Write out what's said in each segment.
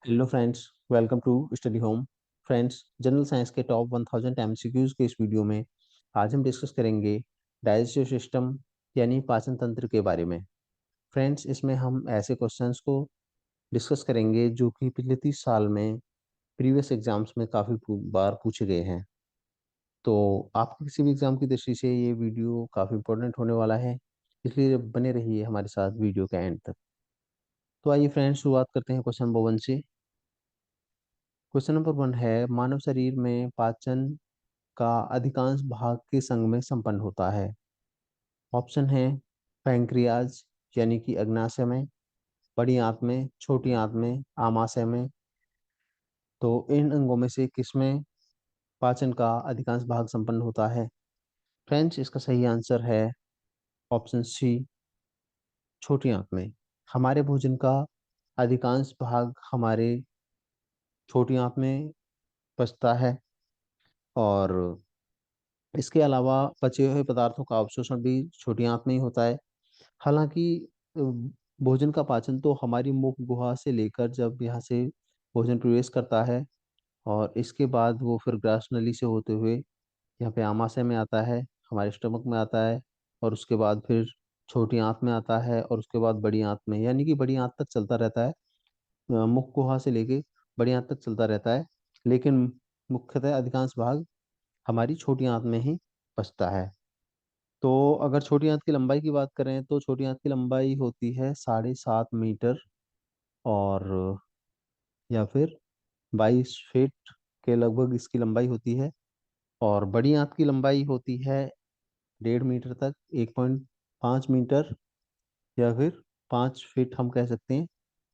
Hello friends, welcome to study home. Friends, general science के top 1000 MCQs के इस video में आज हम डिस्कस करेंगे डाइजेस्टिव सिस्टम यानी पाचन तंत्र के बारे में। फ्रेंड्स, इसमें हम ऐसे क्वेश्चंस को डिस्कस करेंगे जो कि पिछले 30 साल में प्रीवियस एग्जाम्स में काफ़ी बार पूछे गए हैं। तो आपके किसी भी एग्जाम की दृष्टि से ये वीडियो काफ़ी इंपॉर्टेंट होने वाला है, इसलिए बने रहिए हमारे साथ वीडियो के एंड तक। तो आइए फ्रेंड्स, शुरुआत करते हैं क्वेश्चन नंबर 1 से। क्वेश्चन नंबर 1 है, मानव शरीर में पाचन का अधिकांश भाग के संग में संपन्न होता है। ऑप्शन है पैंक्रियाज यानी कि अग्नाशय में, बड़ी आंत में, छोटी आंत में, आमाशय में। तो इन अंगों में से किसमें पाचन का अधिकांश भाग संपन्न होता है? फ्रेंड्स, इसका सही आंसर है ऑप्शन सी, छोटी आंत में। हमारे भोजन का अधिकांश भाग हमारे छोटी आंत में पचता है, और इसके अलावा पचे हुए पदार्थों का अवशोषण भी छोटी आंत में ही होता है। हालांकि अ, भोजन का पाचन तो हमारी मुख गुहा से लेकर जब यहाँ से भोजन प्रवेश करता है, और इसके बाद वो फिर ग्रास नली से होते हुए यहाँ पे आमाशय में आता है, हमारे स्टमक में आता है, और उसके बाद फिर छोटी आंत में आता है, और उसके बाद बड़ी आंत में, यानी कि बड़ी आंत तक चलता रहता है। मुख गुहा से लेके बड़ी आंत तक चलता रहता है, लेकिन मुख्यतः अधिकांश भाग हमारी छोटी आंत में ही बचता है। तो अगर छोटी आंत की लंबाई की बात करें तो छोटी आंत की लंबाई होती है 7.5 मीटर, और या फिर 22 फीट के लगभग इसकी लंबाई होती है। और बड़ी आंत की लंबाई होती है 1.5 मीटर तक, 1.5 मीटर, या फिर 5 फीट हम कह सकते हैं,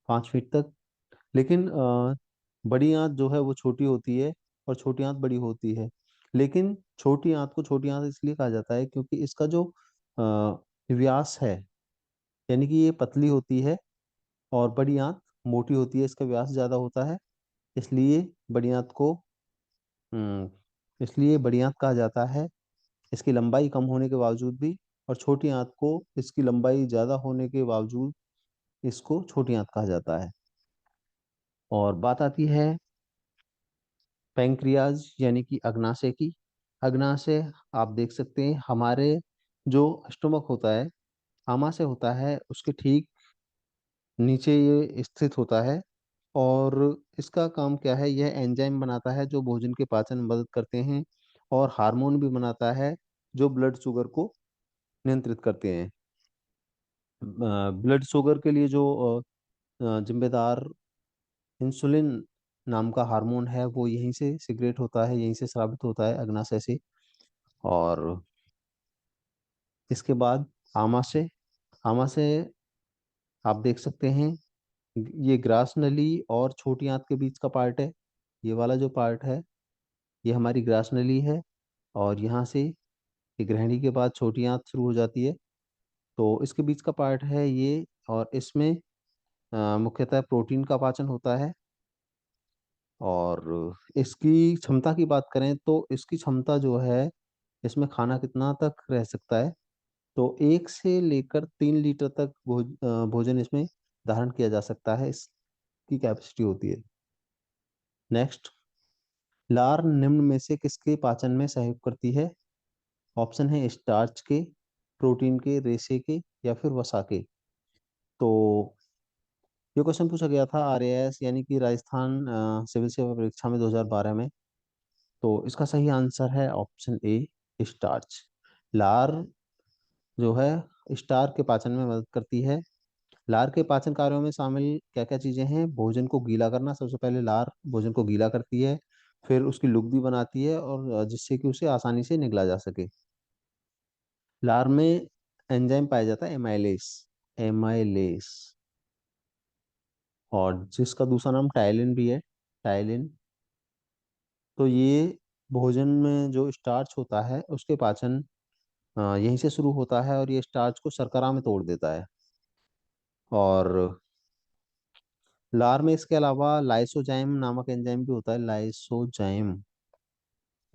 5 फीट तक। लेकिन बड़ी आंत जो है वो छोटी होती है, और छोटी आंत बड़ी होती है। लेकिन छोटी आंत को छोटी आंत इसलिए कहा जाता है क्योंकि इसका जो व्यास है, यानी कि ये पतली होती है, और बड़ी आंत मोटी होती है, इसका व्यास ज़्यादा होता है। इसलिए बड़ी आंत को इसलिए बड़ी आंत कहा जाता है, इसकी लंबाई कम होने के बावजूद भी। और छोटी आंत को इसकी लंबाई ज़्यादा होने के बावजूद इसको छोटी आंत कहा जाता है। और बात आती है पैंक्रियाज यानी कि अग्नाशय की। अग्नाशय आप देख सकते हैं, हमारे जो स्टमक होता है, आमाशय होता है, उसके ठीक नीचे ये स्थित होता है। और इसका काम क्या है? यह एंजाइम बनाता है जो भोजन के पाचन में मदद करते हैं, और हार्मोन भी बनाता है जो ब्लड शुगर को नियंत्रित करते हैं। ब्लड शुगर के लिए जो जिम्मेदार इंसुलिन नाम का हार्मोन है, वो यहीं से सिक्रेट होता है, यहीं से स्रावित होता है, अग्नाशय से। और इसके बाद आमाशय। आमाशय आप देख सकते हैं, ये ग्रास नली और छोटी आंत के बीच का पार्ट है। ये वाला जो पार्ट है, ये हमारी ग्रास नली है, और यहाँ से ये ग्रहणी के बाद छोटी आंत शुरू हो जाती है। तो इसके बीच का पार्ट है ये, और इसमें मुख्यतः प्रोटीन का पाचन होता है। और इसकी क्षमता की बात करें तो इसकी क्षमता जो है, इसमें खाना कितना तक रह सकता है? तो 1 से लेकर 3 लीटर तक भोजन इसमें धारण किया जा सकता है, इसकी कैपेसिटी होती है। नेक्स्ट, लार निम्न में से किसके पाचन में सहयोग करती है? ऑप्शन है स्टार्च के, प्रोटीन के, रेशे के, या फिर वसा के। तो ये क्वेश्चन पूछा गया था आरएएस यानी कि राजस्थान सिविल सेवा परीक्षा में 2012 में। तो इसका सही आंसर है ऑप्शन ए, स्टार्च। लार जो है स्टार के पाचन में मदद करती है। लार के पाचन कार्यों में शामिल क्या क्या चीजें हैं? भोजन को गीला करना, सबसे पहले लार भोजन को गीला करती है, फिर उसकी लुक भी बनाती है, और जिससे कि उसे आसानी से निगला जा सके। लार में एंजाइम पाया जाता है एमाइलेस, एमाइलेस, और जिसका दूसरा नाम टायलिन भी है, टायलिन। तो ये भोजन में जो स्टार्च होता है उसके पाचन यहीं से शुरू होता है, और ये स्टार्च को शर्करा में तोड़ देता है। और लार में इसके अलावा लाइसोजाइम नामक एंजाइम भी होता है, लाइसोजाइम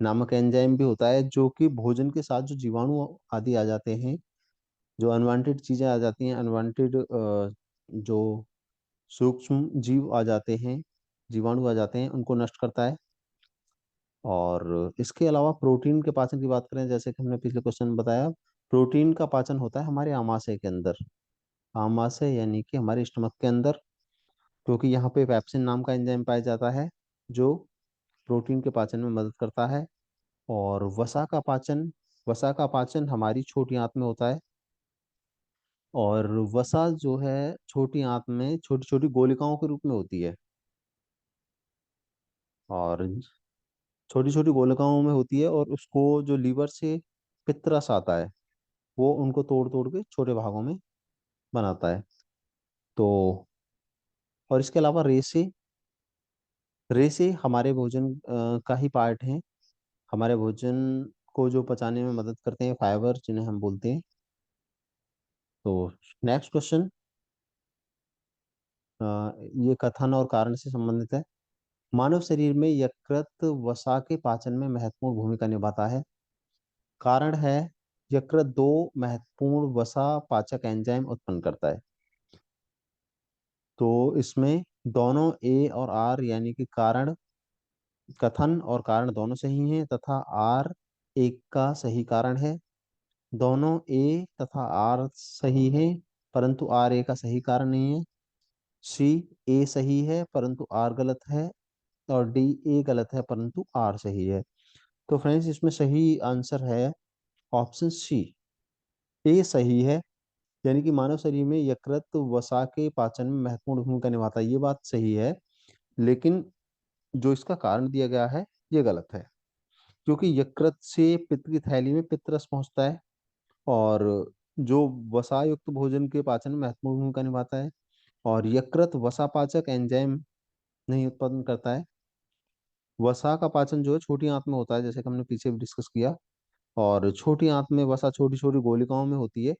नामक एंजाइम भी होता है, जो कि भोजन के साथ जो जीवाणु आदि आ जाते हैं, जो अनवांटेड चीजें आ जाती हैं, अनवांटेड जो सूक्ष्म जीव आ जाते हैं, जीवाणु आ जाते हैं उनको नष्ट करता है। और इसके अलावा प्रोटीन के पाचन की बात करें, जैसे कि हमने पिछले क्वेश्चन में बताया, प्रोटीन का पाचन होता है हमारे आमाशय के अंदर, आमाशय यानी कि हमारे स्टमक के अंदर, क्योंकि यहाँ पे पेप्सिन नाम का एंजाइम पाया जाता है जो प्रोटीन के पाचन में मदद करता है। और वसा का पाचन हमारी छोटी आंत में होता है। और वसा जो है छोटी आंत में छोटी छोटी गोलिकाओं के रूप में होती है, और छोटी छोटी गोलिकाओं में होती है, और उसको जो लीवर से पित्तरस आता है वो उनको तोड़ तोड़ के छोटे भागों में बनाता है। तो और इसके अलावा रेसे रेसे हमारे भोजन का ही पार्ट है, हमारे भोजन को जो पचाने में मदद करते हैं, फाइबर जिन्हें हम बोलते हैं। तो नेक्स्ट क्वेश्चन, ये कथन और कारण से संबंधित है। मानव शरीर में यकृत वसा के पाचन में महत्वपूर्ण भूमिका निभाता है। कारण है, यकृत दो महत्वपूर्ण वसा पाचक एंजाइम उत्पन्न करता है। तो इसमें दोनों ए और आर यानी कि कारण, कथन और कारण दोनों सही हैं, तथा आर एक का सही कारण है। दोनों ए तथा आर सही है, परंतु आर ए का सही कारण नहीं है। सी, ए सही है परंतु आर गलत है। और डी, ए गलत है परंतु आर सही है। तो फ्रेंड्स, इसमें सही आंसर है ऑप्शन सी, ए सही है। यानी कि मानव शरीर में यकृत वसा के पाचन में महत्वपूर्ण भूमिका निभाता है, ये बात सही है। लेकिन जो इसका कारण दिया गया है ये गलत है, क्योंकि यकृत से पित्त की थैली में पित्त रस पहुंचता है, और जो वसा युक्त भोजन के पाचन में महत्वपूर्ण भूमिका निभाता है। और यकृत वसा पाचक एंजाइम नहीं उत्पन्न करता है। वसा का पाचन जो है छोटी आंत में होता है, जैसे कि हमने पीछे भी डिस्कस किया। और छोटी आंत में वसा छोटी छोटी गोलिकाओं में होती है,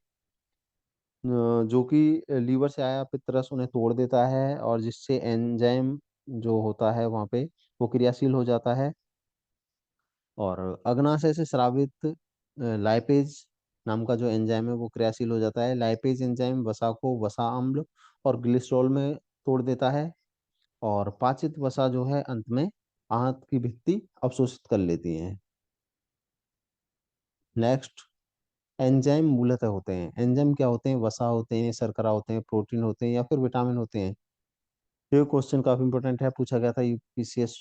जो कि लीवर से आया पित्तरस उन्हें तोड़ देता है, और जिससे एंजाइम जो होता है वहाँ पे वो क्रियाशील हो जाता है। और अग्नाशय से स्रावित लाइपेज नाम का जो एंजाइम है वो क्रियाशील हो जाता है। लाइपेज एंजाइम वसा को वसा अम्ल और ग्लिसरॉल में तोड़ देता है, और पाचित वसा जो है अंत में आंत की भित्ति अवशोषित कर लेती है। नेक्स्ट, एंजाइम मूलतः होते हैं, एंजाइम क्या होते हैं? वसा होते हैं, शर्करा होते हैं, प्रोटीन होते हैं, या फिर विटामिन होते हैं। ये क्वेश्चन काफी इंपॉर्टेंट है, पूछा गया था यूपीसीएस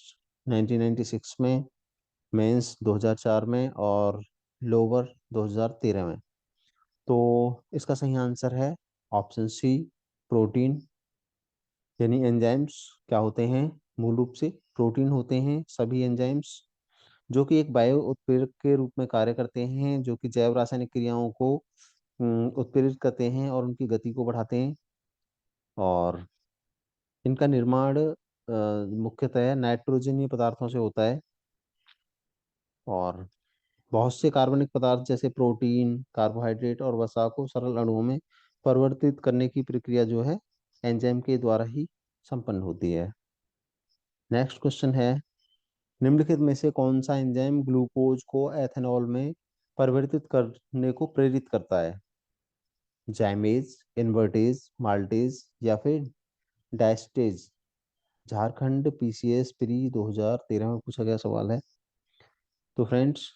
1996 में, मेंस 2004 में, और लोअर 2013 में। तो इसका सही आंसर है ऑप्शन सी, प्रोटीन। यानी एंजाइम्स क्या होते हैं? मूल रूप से प्रोटीन होते हैं सभी एंजाइम्स, जो कि एक बायो उत्प्रेरक के रूप में कार्य करते हैं, जो कि जैव रासायनिक क्रियाओं को उत्प्रेरित करते हैं और उनकी गति को बढ़ाते हैं। और इनका निर्माण मुख्यतः नाइट्रोजनीय पदार्थों से होता है। और बहुत से कार्बनिक पदार्थ जैसे प्रोटीन, कार्बोहाइड्रेट और वसा को सरल अणुओं में परिवर्तित करने की प्रक्रिया जो है एंजाइम के द्वारा ही संपन्न होती है। नेक्स्ट क्वेश्चन है, निम्नलिखित में से कौन सा एंजाइम ग्लूकोज को एथेनॉल में परिवर्तित करने को प्रेरित करता है? जाइमेज, इन्वर्टेज, माल्टेज, या फिर डायस्टेज? झारखंड पीसीएस प्री 2013 में पूछा गया सवाल है। तो फ्रेंड्स,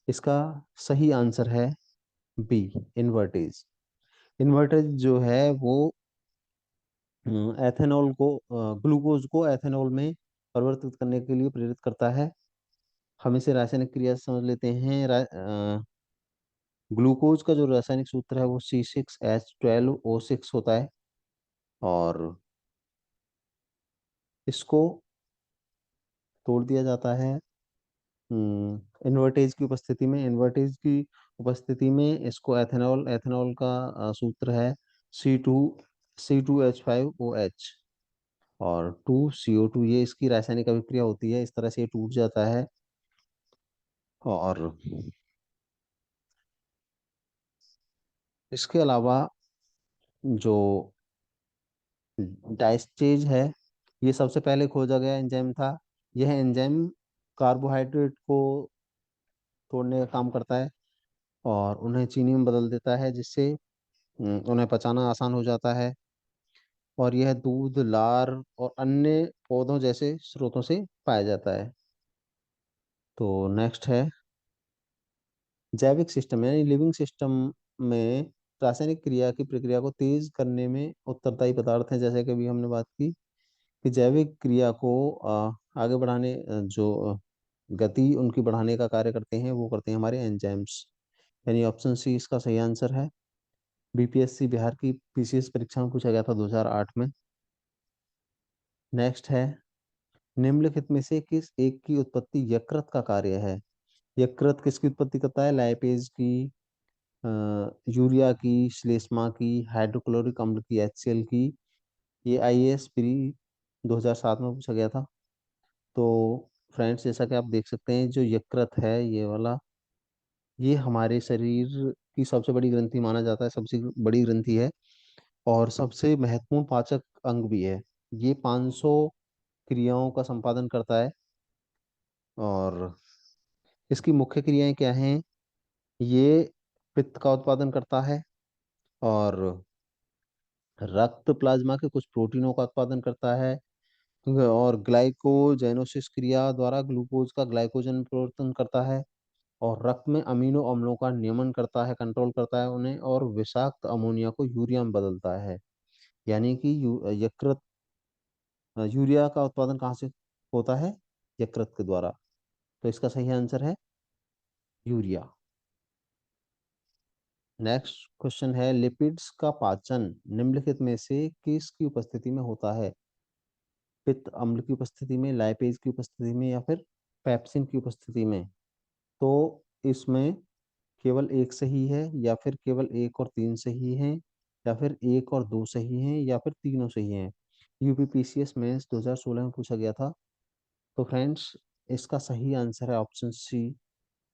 इसका सही आंसर है बी, इन्वर्टेज। इन्वर्टेज जो है वो एथेनॉल को, ग्लूकोज को एथेनॉल में परिवर्तित करने के लिए प्रेरित करता है। हम इसे रासायनिक क्रिया से समझ लेते हैं। ग्लूकोज का जो रासायनिक सूत्र है वो C6H12O6 होता है। और इसको तोड़ दिया जाता है इन्वर्टेज की उपस्थिति में। इन्वर्टेज की उपस्थिति में इसको एथेनॉल, एथेनॉल का सूत्र है C2H5OH और 2CO2, ये इसकी रासायनिक अभिक्रिया होती है, इस तरह से ये टूट जाता है। और इसके अलावा जो डायस्टेज है, ये सबसे पहले खोजा गया एंजाइम था। यह एंजाइम कार्बोहाइड्रेट को तोड़ने का काम करता है और उन्हें चीनी में बदल देता है, जिससे उन्हें पचाना आसान हो जाता है। और यह दूध, लार और अन्य पौधों जैसे स्रोतों से पाया जाता है। तो नेक्स्ट है जैविक सिस्टम यानी लिविंग सिस्टम में रासायनिक क्रिया की प्रक्रिया को तेज करने में उत्तरदायी पदार्थ हैं। जैसे कि अभी हमने बात की कि जैविक क्रिया को आगे बढ़ाने जो गति उनकी बढ़ाने का कार्य करते हैं वो करते हैं हमारे एंजाइम्स। यानी ऑप्शन सी इसका सही आंसर है। बीपीएससी बिहार की पीसीएस परीक्षा में पूछा गया था 2008 में। नेक्स्ट है निम्नलिखित में से किस एक की उत्पत्ति यकृत का कार्य है। यकृत किसकी उत्पत्ति करता है? लाइपेज की, अ, यूरिया की, श्लेष्मा की, हाइड्रोक्लोरिक अम्ल की, HCl की। ये आईएएस प्री 2007 में पूछा गया था। तो फ्रेंड्स जैसा कि आप देख सकते हैं जो यकृत है ये वाला, ये हमारे शरीर की सबसे बड़ी ग्रंथि माना जाता है, सबसे बड़ी ग्रंथि है और सबसे महत्वपूर्ण पाचक अंग भी है। ये 500 क्रियाओं का संपादन करता है। और इसकी मुख्य क्रियाएं क्या हैं? ये पित्त का उत्पादन करता है और रक्त प्लाज्मा के कुछ प्रोटीनों का उत्पादन करता है और ग्लाइकोजेनोसिस क्रिया द्वारा ग्लूकोज का ग्लाइकोजन में परिवर्तन करता है और रक्त में अमीनो अम्लों का नियमन करता है, कंट्रोल करता है उन्हें, और विषाक्त अमोनिया को यूरिया में बदलता है। यानी कि यकृत, यूरिया का उत्पादन कहाँ से होता है? यकृत के द्वारा। तो इसका सही आंसर है यूरिया। नेक्स्ट क्वेश्चन है लिपिड्स का पाचन निम्नलिखित में से किसकी उपस्थिति में होता है? पित्त अम्ल की उपस्थिति में, लाइपेज की उपस्थिति में, या फिर पेप्सिन की उपस्थिति में? तो इसमें केवल एक सही है, या फिर केवल एक और तीन सही हैं, या फिर एक और दो सही हैं, या फिर तीनों सही हैं? यूपीपीसीएस मेंस 2016 में पूछा गया था। तो फ्रेंड्स इसका सही आंसर है ऑप्शन सी,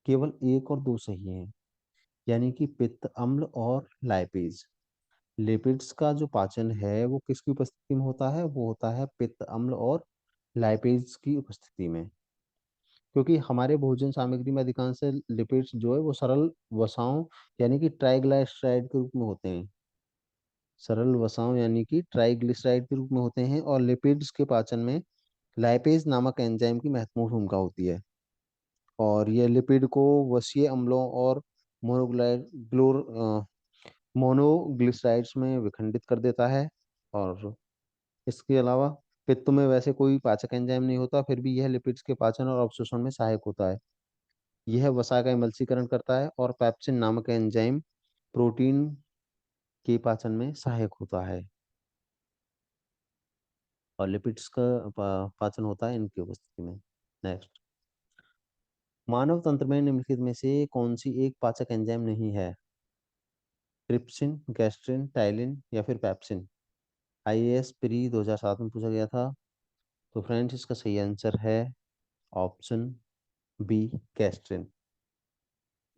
केवल एक और दो सही हैं। यानी कि पित्त अम्ल और लाइपेज। लिपिड्स का जो पाचन है वो किसकी उपस्थिति में होता है? वो होता है पित्त अम्ल और लाइपेज की उपस्थिति में। क्योंकि हमारे भोजन सामग्री में अधिकांश लिपिड्स जो है वो सरल वसाओं यानी कि ट्राइग्लिसराइड के रूप में होते हैं। सरल वसाओं यानी कि ट्राइग्लिसराइड के रूप में होते हैं और लिपिड्स के पाचन में लाइपेज नामक एंजाइम की महत्वपूर्ण भूमिका होती है। और ये लिपिड को वसीय अम्लों और मोनोग्लाइड ग्लोर मोनोग्लिसराइड्स में विखंडित कर देता है। और इसके अलावा पित्त में वैसे कोई पाचक एंजाइम नहीं होता, फिर भी यह लिपिड्स के पाचन और अवशोषण में सहायक होता है। यह वसा का एमल्सीकरण करता है और पेप्सिन नामक एंजाइम प्रोटीन के पाचन में सहायक होता है। और लिपिड्स का पाचन होता है इनकी उपस्थिति में। नेक्स्ट, मानव तंत्र में निम्नलिखित में से कौन सी एक पाचक एंजाइम नहीं है? ट्रिप्सिन, गैस्ट्रिन, टाइलिन, या फिर पेप्सिन? आईएएस प्री 2007 में पूछा गया था। तो फ्रेंड्स इसका सही आंसर है ऑप्शन बी, गैस्ट्रिन।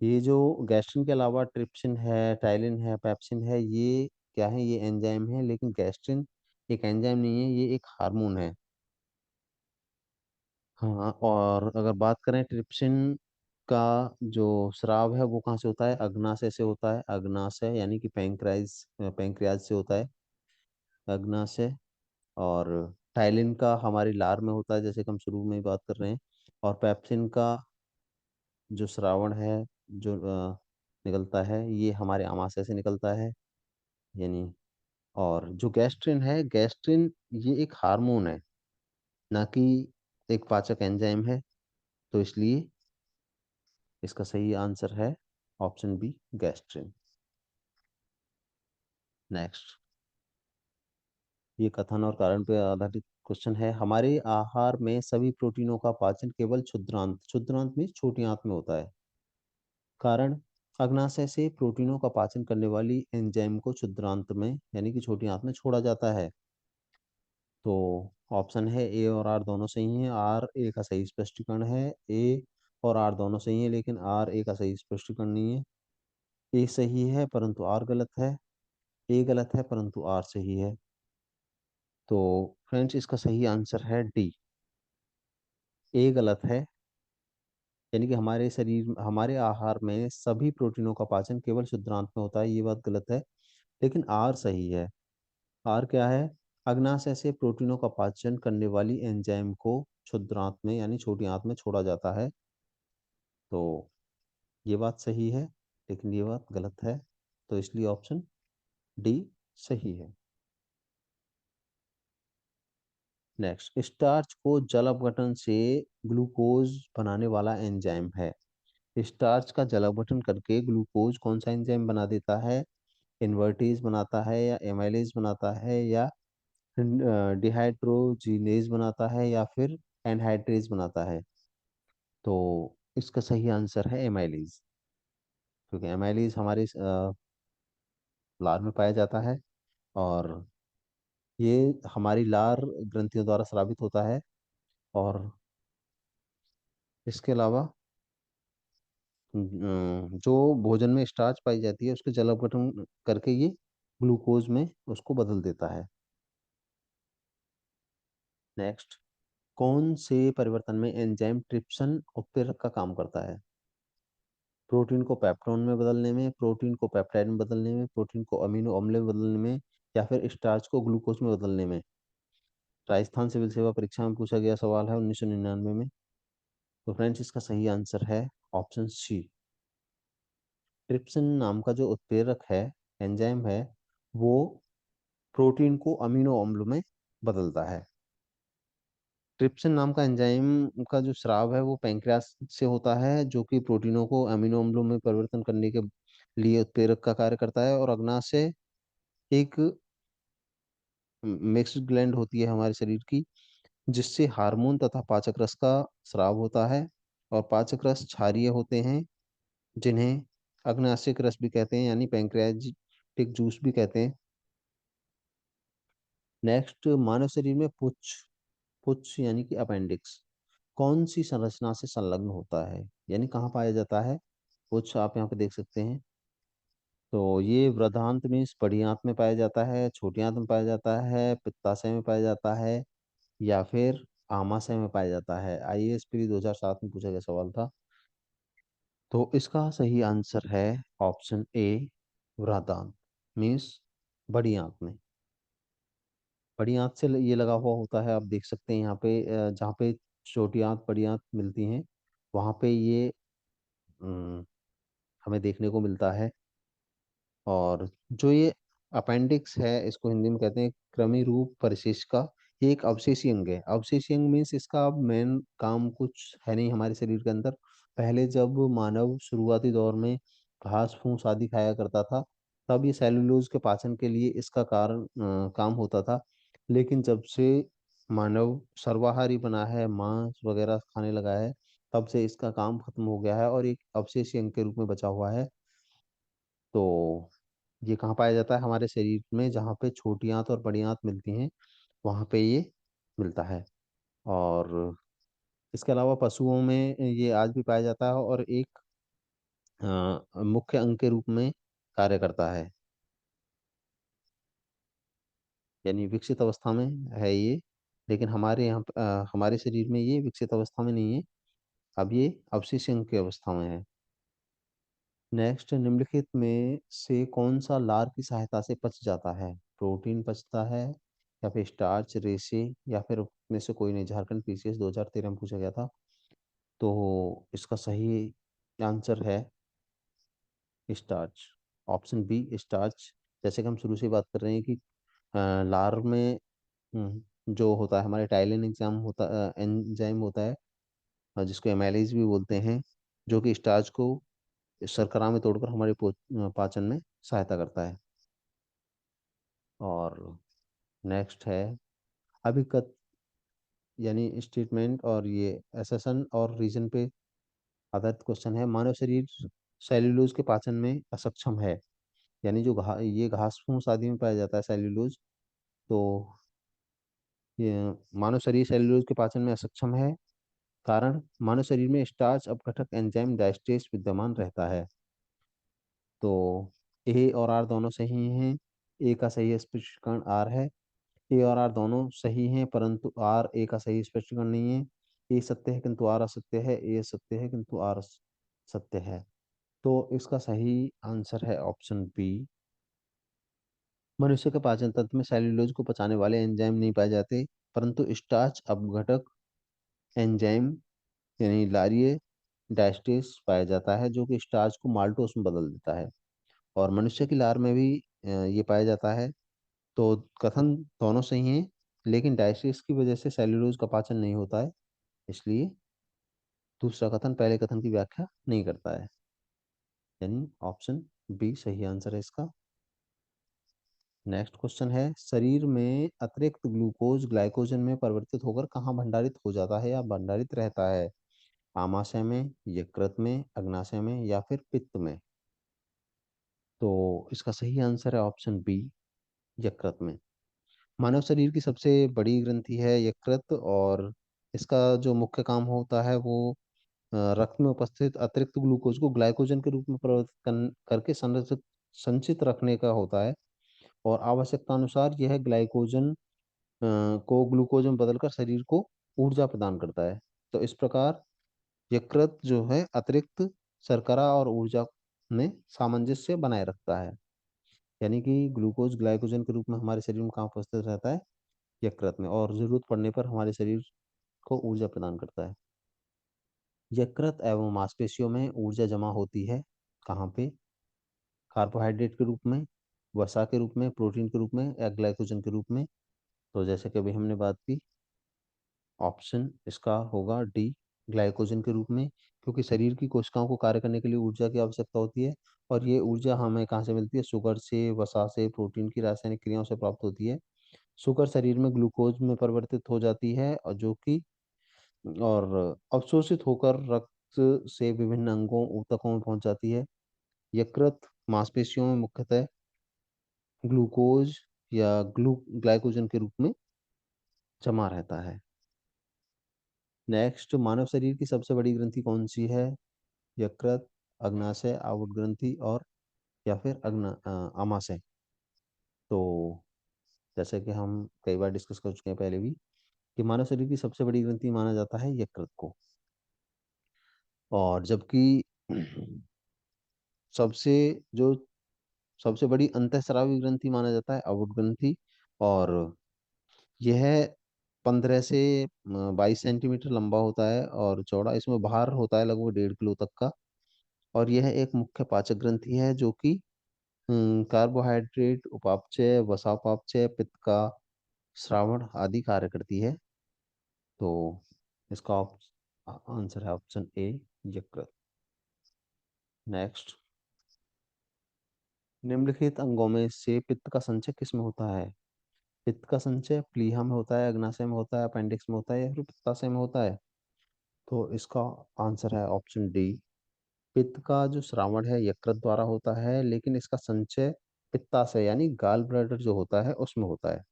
ये जो गैस्ट्रिन के अलावा ट्रिप्सिन है, टाइलिन है, पेप्सिन है, ये क्या है? ये एंजाइम है, लेकिन गैस्ट्रिन एक एंजाइम नहीं है, ये एक हार्मोन है। हाँ, और अगर बात करें ट्रिप्सिन का जो स्राव है वो कहाँ से होता है? अग्नाशय से होता है। अग्नाशय यानी कि पैंक्रियाज से होता है, अग्नाशय। और टाइलिन का हमारी लार में होता है, जैसे कि हम शुरू में ही बात कर रहे हैं। और पेप्सिन का जो श्रावण है, जो निकलता है, ये हमारे आमाशय से निकलता है। यानी, और जो गैस्ट्रिन है, गैस्ट्रिन ये एक हार्मोन है, ना कि एक पाचक एंजाइम है। तो इसलिए इसका सही आंसर है ऑप्शन बी, गैस्ट्रिन। नेक्स्ट, ये कथन और कारण पर आधारित क्वेश्चन है। हमारे आहार में सभी प्रोटीनों का पाचन केवल क्षुद्रांत, क्षुद्रांत में छोटी आंत में होता है। कारण, अग्नाशय से प्रोटीनों का पाचन करने वाली एंजाइम को क्षुद्रांत में यानी कि छोटी आंत में छोड़ा जाता है। तो ऑप्शन है ए और आर दोनों सही हैं। आर ए का सही स्पष्टीकरण है। ए और आर दोनों सही है, लेकिन आर ए का सही स्पष्टीकरण नहीं है। ए सही है परंतु आर गलत है। ए गलत है परंतु आर सही है। तो फ्रेंड्स इसका सही आंसर है डी, ए गलत है। यानी कि हमारे शरीर, हमारे आहार में सभी प्रोटीनों का पाचन केवल शुद्धांत में होता है, ये बात गलत है। लेकिन आर सही है। आर क्या है? अग्नाशय से प्रोटीनों का पाचन करने वाली एंजाइम को क्षुद्रांत में यानी छोटी आंत में छोड़ा जाता है। तो ये बात सही है, लेकिन ये बात गलत है, तो इसलिए ऑप्शन डी सही है। नेक्स्ट, स्टार्च को जल अपघटन से ग्लूकोज बनाने वाला एंजाइम है। स्टार्च का जल अपघटन करके ग्लूकोज कौन सा एंजाइम बना देता है? इन्वर्टेज बनाता है, या एमाइलेज बनाता है, या डिहाइड्रोजीनेज बनाता है, या फिर एनहाइड्रेज बनाता है? तो इसका सही आंसर है एमाइलेज, क्योंकि एमाइलेज हमारे लार में पाया जाता है, और ये हमारी लार ग्रंथियों द्वारा स्रावित होता है। और इसके अलावा जो भोजन में स्टार्च पाई जाती है उसके जल अपघटन करके ये ग्लूकोज में उसको बदल देता है। नेक्स्ट, कौन से परिवर्तन में एंजाइम ट्रिप्सिन उत्प्रेरक का काम करता है? प्रोटीन को पेप्टोन में बदलने में, प्रोटीन को पेप्टाइड में बदलने में, प्रोटीन को अमीनो अम्ल में बदलने में, या फिर स्टार्च को ग्लूकोज में बदलने में? राजस्थान सिविल सेवा परीक्षा में पूछा गया सवाल है 1999 में। तो फ्रेंड्स, इसका सही आंसर है ऑप्शन सी। ट्रिप्सिन नाम का जो उत्प्रेरक है, एंजाइम है, वो प्रोटीन को अमीनो अम्ल में बदलता है। ट्रिप्सिन नाम का एंजाइम का जो स्राव है वो पैंक्रियास से होता है, जो कि प्रोटीनों को अमीनो अम्लों में परिवर्तन करने के लिए उत्प्रेरक का कार्य करता है। और अग्नाशय एक मिक्स्ड ग्लैंड होती है हमारे शरीर की, जिससे हार्मोन तथा पाचक रस का स्राव होता है। और पाचक रस क्षारीय होते हैं, जिन्हें अग्नाशयिक रस भी कहते हैं, यानी पैंक्रियाटिक जूस भी कहते हैं। नेक्स्ट, मानव शरीर में पुच्छ पुच्छ यानी कि अपेंडिक्स कौन सी संरचना से संलग्न होता है, यानी कहाँ पाया जाता है? पुच्छ आप यहाँ पे देख सकते हैं। तो ये वृद्धांत में बड़ी आंत में पाया जाता है, छोटी आंत में पाया जाता है, पित्ताशय में पाया जाता है, या फिर आमाशय में पाया जाता है? आईएएस प्री 2007 में पूछा गया सवाल था। तो इसका सही आंसर है ऑप्शन ए, वृद्धांत, मीन्स बड़ी आंत में। बड़ी आंत से ये लगा हुआ होता है, आप देख सकते हैं यहाँ पे जहाँ पे छोटी आंत बड़ी आंत मिलती हैं, वहाँ पे ये अम, हमें देखने को मिलता है। और जो ये अपेंडिक्स है, इसको हिंदी में कहते हैं कृमि रूप परिशिष्ट का, ये एक अवशेषी अंग है। अवशेषी अंग मीन्स इसका मेन काम कुछ है नहीं हमारे शरीर के अंदर। पहले जब मानव शुरुआती दौर में घास फूस आदि खाया करता था, तब ये सेलुलोज के पाचन के लिए इसका काम होता था। लेकिन जब से मानव सर्वाहारी बना है, मांस वगैरह खाने लगा है, तब से इसका काम खत्म हो गया है और एक अवशेषी अंग के रूप में बचा हुआ है। तो ये कहाँ पाया जाता है? हमारे शरीर में, जहाँ पे छोटी आंत और बड़ी आंत मिलती हैं, वहाँ पे ये मिलता है। और इसके अलावा पशुओं में ये आज भी पाया जाता है, और एक मुख्य अंग के रूप में कार्य करता है, यानी विकसित अवस्था में है ये। लेकिन हमारे हमारे शरीर में ये विकसित अवस्था में नहीं है, अब ये अवशेष अंग की अवस्था में है। नेक्स्ट, निम्नलिखित में से कौन सा लार की सहायता से पच जाता है? प्रोटीन पचता है, या फिर स्टार्च, रेशे, या फिर में से कोई नहीं? झारखंड पीसीएस 2013 में पूछा गया था। तो इसका सही आंसर है स्टार्च, ऑप्शन बी स्टार्च। जैसे कि हम शुरू से बात कर रहे हैं कि लार में जो होता है हमारे टाइलिन एंजाइम होता है, जिसको एमाइलेज भी बोलते हैं, जो कि स्टार्च को शर्करा में तोड़कर हमारे पाचन में सहायता करता है। और नेक्स्ट है अभिकथ यानी स्टेटमेंट, और ये एसेसन और रीजन पे आधारित क्वेश्चन है। मानव शरीर सेल्यूलोज के पाचन में असक्षम है, यानी जो ये घास फूस आदि में पाया जाता है सेल्यूलोज। तो ये मानव शरीर सेल्यूलोज के पाचन में असक्षम है, कारण मानव शरीर में स्टार्च अपघटक एंजाइम डायस्टेज विद्यमान रहता है। तो ए और आर दोनों सही हैं। ए का सही स्पष्टीकरण आर है। ए और आर दोनों सही हैं, परंतु आर ए का सही स्पष्टीकरण नहीं है। ए सत्य है किंतु आर असत्य है, ए सत्य है किंतु आर सत्य है। तो इसका सही आंसर है ऑप्शन बी, मनुष्य के पाचन तंत्र में सेल्यूलोज को पचाने वाले एंजाइम नहीं पाए जाते, परंतु स्टार्च अपघटक एंजाइम यानी लारिये डायस्टेस पाया जाता है, जो कि स्टार्च को माल्टोस में बदल देता है। और मनुष्य की लार में भी ये पाया जाता है। तो कथन दोनों सही हैं, लेकिन डायस्टेस की वजह से सेल्यूलोज का पाचन नहीं होता है, इसलिए दूसरा कथन पहले कथन की व्याख्या नहीं करता है, यानी ऑप्शन बी सही आंसर है इसका। नेक्स्ट क्वेश्चन है, शरीर में अतिरिक्त ग्लूकोज ग्लाइकोजन में परिवर्तित होकर कहाँ भंडारित हो जाता है या भंडारित रहता है? आमाशय में, यकृत में, अग्नाशय में या फिर पित्त में? तो इसका सही आंसर है ऑप्शन बी, यकृत में। मानव शरीर की सबसे बड़ी ग्रंथि है यकृत, और इसका जो मुख्य काम होता है वो रक्त में उपस्थित अतिरिक्त ग्लूकोज को ग्लाइकोजन के रूप में परिवर्तित करके संरक्षित संचित रखने का होता है। और आवश्यकता अनुसार यह ग्लाइकोजन को ग्लूकोज में बदलकर शरीर को ऊर्जा प्रदान करता है। तो इस प्रकार यकृत जो है अतिरिक्त शर्करा और ऊर्जा में सामंजस्य बनाए रखता है, यानी कि ग्लूकोज ग्लाइकोजन के रूप में हमारे शरीर में कहाँ उपस्थित रहता है? यकृत में, और जरूरत पड़ने पर हमारे शरीर को ऊर्जा प्रदान करता है। यकृत एवं मांसपेशियों में ऊर्जा जमा होती है कहाँ पे? कार्बोहाइड्रेट के रूप में, वसा के रूप में, प्रोटीन के रूप में या ग्लाइकोजन के रूप में? तो जैसे कि अभी हमने बात की, ऑप्शन इसका होगा डी, ग्लाइकोजन के रूप में, क्योंकि शरीर की कोशिकाओं को कार्य करने के लिए ऊर्जा की आवश्यकता होती है। और ये ऊर्जा हमें कहाँ से मिलती है? शुगर से, वसा से, प्रोटीन की रासायनिक क्रियाओं से प्राप्त होती है। शुगर शरीर में ग्लूकोज में परिवर्तित हो जाती है, और जो कि और अवशोषित होकर रक्त से विभिन्न अंगों ऊतकों में पहुंच जाती है। यकृत मांसपेशियों में मुख्यतः ग्लूकोज या ग्लाइकोजन के रूप में जमा रहता है। नेक्स्ट, मानव शरीर की सबसे बड़ी ग्रंथि कौन सी है? यकृत, अग्नाशय आवर्त ग्रंथि और या फिर आमाशय? तो जैसे कि हम कई बार डिस्कस कर चुके हैं पहले भी, कि मानव शरीर की सबसे बड़ी ग्रंथि माना जाता है यकृत को, और जबकि सबसे जो सबसे बड़ी अंतःस्रावी ग्रंथि माना जाता है अवुट ग्रंथि, और यह 15 से 22 सेंटीमीटर लंबा होता है और चौड़ा। इसमें भार होता है लगभग 1.5 किलो तक का, और यह एक मुख्य पाचक ग्रंथि है जो कि कार्बोहाइड्रेट उपापचय, वसा उपापचय, पित्त का श्रावण आदि कार्य करती है। तो इसका आंसर है ऑप्शन ए, यकृत। नेक्स्ट, निम्नलिखित अंगों में से पित्त का संचय किसमें होता है? पित्त का संचय प्लीहा में होता है, अग्नाशय में होता है, अपेंडिक्स में होता है या फिर पित्ताशय में होता है? तो इसका आंसर है ऑप्शन डी, पित्त का जो श्रावण है यकृत द्वारा होता है, लेकिन इसका संचय पित्ताशय यानी गाल ब्लैडर जो होता है उसमें होता है।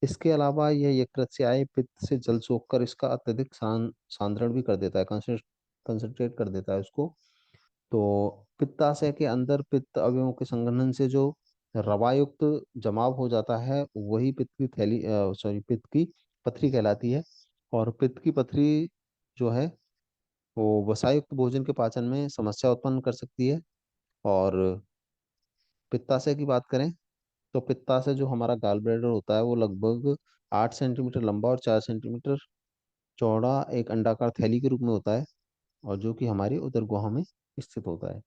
इसके अलावा यह यकृत से आए पित्त से जल सोखकर इसका अत्यधिक सांद्रण भी कर देता है, कंसंट्रेट कर देता है उसको। तो पित्ताशय के अंदर पित्त अवयवों के संघनन से जो रवायुक्त जमाव हो जाता है वही पित्त की थैली सॉरी पित्त की पथरी कहलाती है। और पित्त की पथरी जो है वो वसायुक्त भोजन के पाचन में समस्या उत्पन्न कर सकती है। और पित्ताशय की बात करें तो पित्ताशय जो हमारा गाल ब्लैडर होता है वो लगभग 8 सेंटीमीटर लंबा और 4 सेंटीमीटर चौड़ा एक अंडाकार थैली के रूप में होता है, और जो कि हमारी उदर गुहा में स्थित होता है।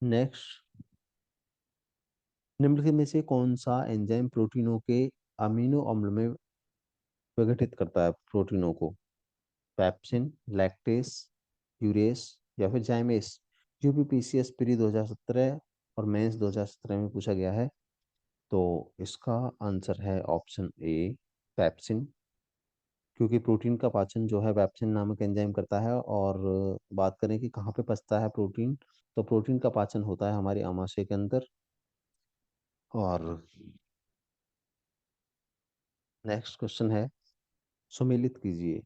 नेक्स्ट, निम्नलिखित में से कौन सा एंजाइम प्रोटीनों के अमीनो अम्ल में विघटित करता है प्रोटीनों को? पैप्सिन, लैक्टेस, यूरेस या फिर जाइमेस? यूपीपीसीएस प्री 2017 और मेंस 2017 में पूछा गया है। तो इसका आंसर है ऑप्शन ए, पैप्सिन, क्योंकि प्रोटीन का पाचन जो है पैप्सिन नामक एंजाइम करता है। और बात करें कि कहाँ पे पचता है प्रोटीन, तो प्रोटीन का पाचन होता है हमारे आमाशय के अंदर। और नेक्स्ट क्वेश्चन है, सुमेलित कीजिए।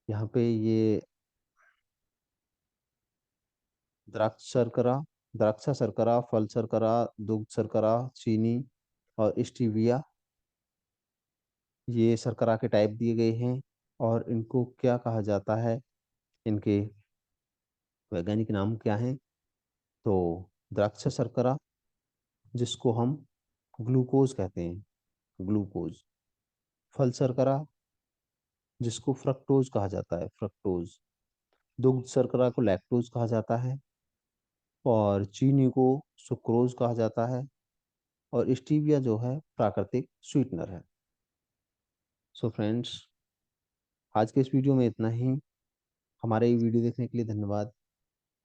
यहाँ पे ये द्राक्ष शर्करा, द्राक्षा शर्करा, फल शर्करा, दुग्ध शर्करा, चीनी और स्टीविया, ये शर्करा के टाइप दिए गए हैं। और इनको क्या कहा जाता है, इनके वैज्ञानिक नाम क्या हैं? तो द्राक्षा शर्करा, जिसको हम ग्लूकोज कहते हैं, ग्लूकोज। फल शर्करा, जिसको फ्रक्टोज कहा जाता है, फ्रक्टोज। दुग्ध शर्करा को लैक्टोज कहा जाता है, और चीनी को सुक्रोज कहा जाता है, और स्टीविया जो है प्राकृतिक स्वीटनर है। सो फ्रेंड्स, आज के इस वीडियो में इतना ही। हमारे ये वीडियो देखने के लिए धन्यवाद।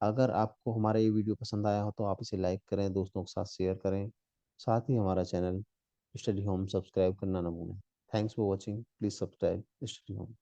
अगर आपको हमारा ये वीडियो पसंद आया हो तो आप इसे लाइक करें, दोस्तों के साथ शेयर करें। साथ ही हमारा चैनल स्टडी होम सब्सक्राइब करना ना भूलें। Thanks for watching, please subscribe study home.